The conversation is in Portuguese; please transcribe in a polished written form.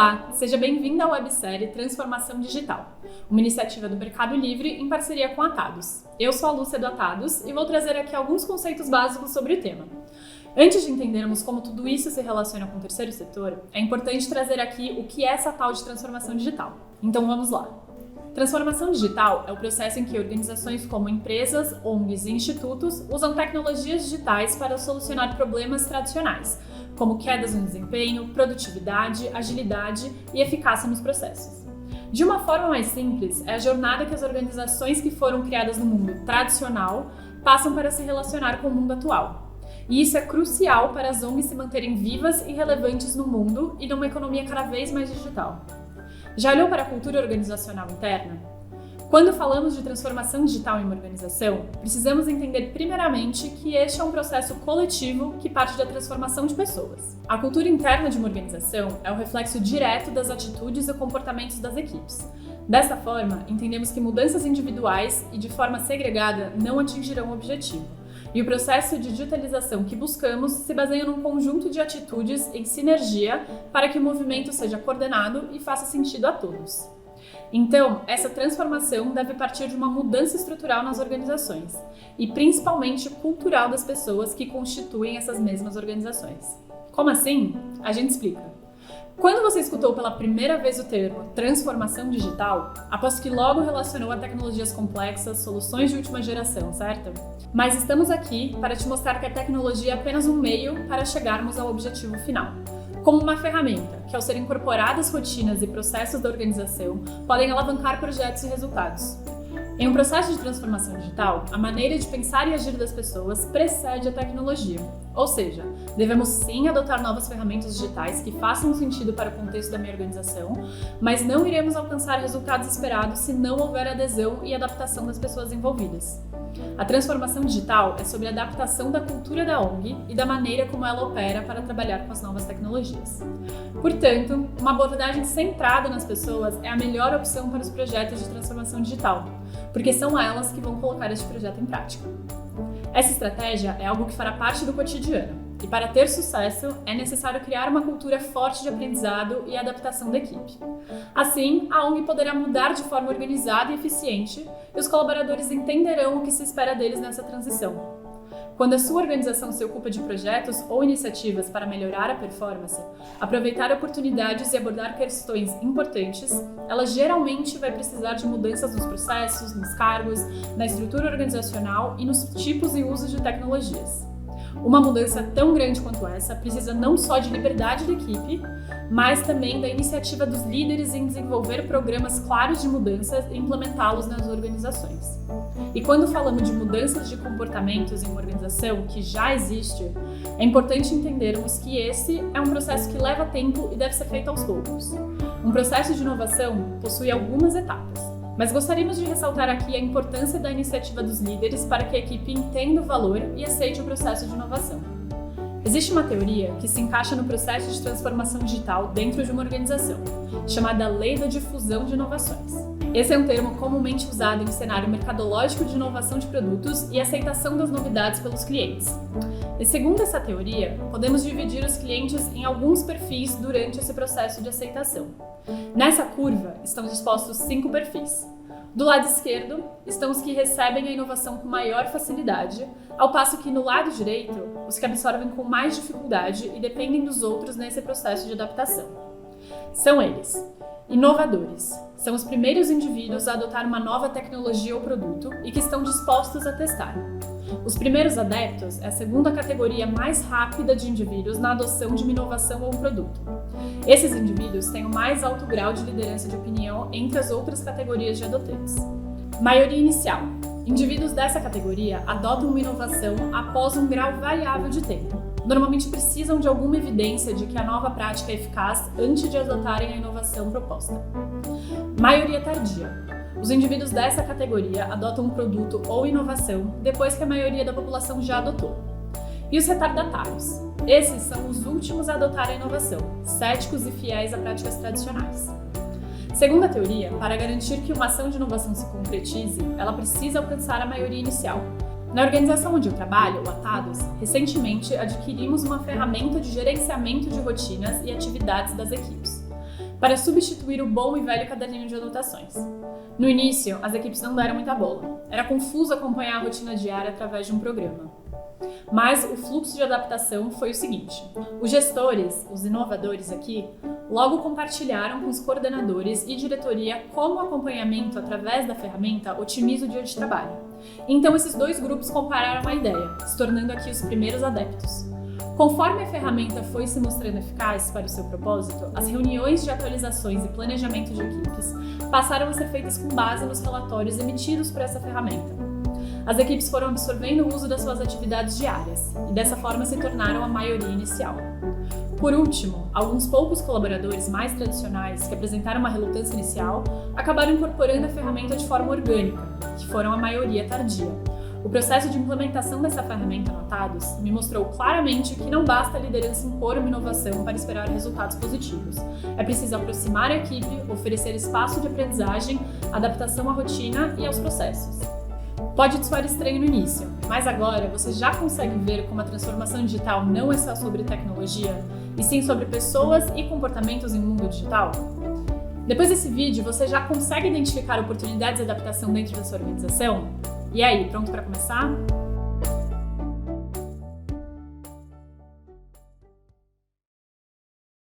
Olá, seja bem-vindo à websérie Transformação Digital, uma iniciativa do Mercado Livre em parceria com a Atados. Eu sou a Lúcia do Atados e vou trazer aqui alguns conceitos básicos sobre o tema. Antes de entendermos como tudo isso se relaciona com o terceiro setor, é importante trazer aqui o que é essa tal de transformação digital. Então vamos lá. Transformação digital é o processo em que organizações como empresas, ONGs e institutos usam tecnologias digitais para solucionar problemas tradicionais, como quedas no desempenho, produtividade, agilidade e eficácia nos processos. De uma forma mais simples, é a jornada que as organizações que foram criadas no mundo tradicional passam para se relacionar com o mundo atual. E isso é crucial para as ONGs se manterem vivas e relevantes no mundo e numa economia cada vez mais digital. Já olhou para a cultura organizacional interna? Quando falamos de transformação digital em uma organização, precisamos entender primeiramente que este é um processo coletivo que parte da transformação de pessoas. A cultura interna de uma organização é o reflexo direto das atitudes e comportamentos das equipes. Dessa forma, entendemos que mudanças individuais e de forma segregada não atingirão o objetivo. E o processo de digitalização que buscamos se baseia num conjunto de atitudes em sinergia para que o movimento seja coordenado e faça sentido a todos. Então, essa transformação deve partir de uma mudança estrutural nas organizações e principalmente cultural das pessoas que constituem essas mesmas organizações. Como assim? A gente explica. Quando você escutou pela primeira vez o termo transformação digital, aposto que logo relacionou a tecnologias complexas, soluções de última geração, certo? Mas estamos aqui para te mostrar que a tecnologia é apenas um meio para chegarmos ao objetivo final. Como uma ferramenta que, ao ser incorporadas rotinas e processos da organização, podem alavancar projetos e resultados. Em um processo de transformação digital, a maneira de pensar e agir das pessoas precede a tecnologia. Ou seja, devemos sim adotar novas ferramentas digitais que façam sentido para o contexto da minha organização, mas não iremos alcançar resultados esperados se não houver adesão e adaptação das pessoas envolvidas. A transformação digital é sobre a adaptação da cultura da ONG e da maneira como ela opera para trabalhar com as novas tecnologias. Portanto, uma abordagem centrada nas pessoas é a melhor opção para os projetos de transformação digital, porque são elas que vão colocar este projeto em prática. Essa estratégia é algo que fará parte do cotidiano, e para ter sucesso é necessário criar uma cultura forte de aprendizado e adaptação da equipe. Assim, a ONG poderá mudar de forma organizada e eficiente, e os colaboradores entenderão o que se espera deles nessa transição. Quando a sua organização se ocupa de projetos ou iniciativas para melhorar a performance, aproveitar oportunidades e abordar questões importantes, ela geralmente vai precisar de mudanças nos processos, nos cargos, na estrutura organizacional e nos tipos e usos de tecnologias. Uma mudança tão grande quanto essa precisa não só de liberdade da equipe, mas também da iniciativa dos líderes em desenvolver programas claros de mudanças e implementá-los nas organizações. E quando falamos de mudanças de comportamentos em uma organização que já existe, é importante entendermos que esse é um processo que leva tempo e deve ser feito aos poucos. Um processo de inovação possui algumas etapas, mas gostaríamos de ressaltar aqui a importância da iniciativa dos líderes para que a equipe entenda o valor e aceite o processo de inovação. Existe uma teoria que se encaixa no processo de transformação digital dentro de uma organização, chamada Lei da Difusão de Inovações. Esse é um termo comumente usado em cenário mercadológico de inovação de produtos e aceitação das novidades pelos clientes. E segundo essa teoria, podemos dividir os clientes em alguns perfis durante esse processo de aceitação. Nessa curva estão dispostos 5 perfis. Do lado esquerdo estão os que recebem a inovação com maior facilidade, ao passo que no lado direito, os que absorvem com mais dificuldade e dependem dos outros nesse processo de adaptação. São eles: inovadores. São os primeiros indivíduos a adotar uma nova tecnologia ou produto e que estão dispostos a testar. Os primeiros adeptos é a segunda categoria mais rápida de indivíduos na adoção de uma inovação ou um produto. Esses indivíduos têm o mais alto grau de liderança de opinião entre as outras categorias de adotantes. Maioria inicial. Indivíduos dessa categoria adotam uma inovação após um grau variável de tempo. Normalmente precisam de alguma evidência de que a nova prática é eficaz antes de adotarem a inovação proposta. Maioria tardia. Os indivíduos dessa categoria adotam um produto ou inovação depois que a maioria da população já adotou. E os retardatários. Esses são os últimos a adotar a inovação, céticos e fiéis a práticas tradicionais. Segundo a teoria, para garantir que uma ação de inovação se concretize, ela precisa alcançar a maioria inicial. Na organização onde eu trabalho, o Atados, recentemente adquirimos uma ferramenta de gerenciamento de rotinas e atividades das equipes. para substituir o bom e velho caderninho de anotações. No início, as equipes não deram muita bola. Era confuso acompanhar a rotina diária através de um programa. Mas o fluxo de adaptação foi o seguinte: os gestores, os inovadores aqui, logo compartilharam com os coordenadores e diretoria como o acompanhamento através da ferramenta otimiza o dia de trabalho. Então esses dois grupos compararam a ideia, se tornando aqui os primeiros adeptos. Conforme a ferramenta foi se mostrando eficaz para o seu propósito, as reuniões de atualizações e planejamento de equipes passaram a ser feitas com base nos relatórios emitidos por essa ferramenta. As equipes foram absorvendo o uso das suas atividades diárias e dessa forma se tornaram a maioria inicial. Por último, alguns poucos colaboradores mais tradicionais que apresentaram uma relutância inicial acabaram incorporando a ferramenta de forma orgânica, que foram a maioria tardia. O processo de implementação dessa ferramenta Anotados me mostrou claramente que não basta a liderança impor uma inovação para esperar resultados positivos. É preciso aproximar a equipe, oferecer espaço de aprendizagem, adaptação à rotina e aos processos. Pode te soar estranho no início, mas agora você já consegue ver como a transformação digital não é só sobre tecnologia, e sim sobre pessoas e comportamentos em um mundo digital? Depois desse vídeo, você já consegue identificar oportunidades de adaptação dentro da sua organização? E aí, pronto para começar?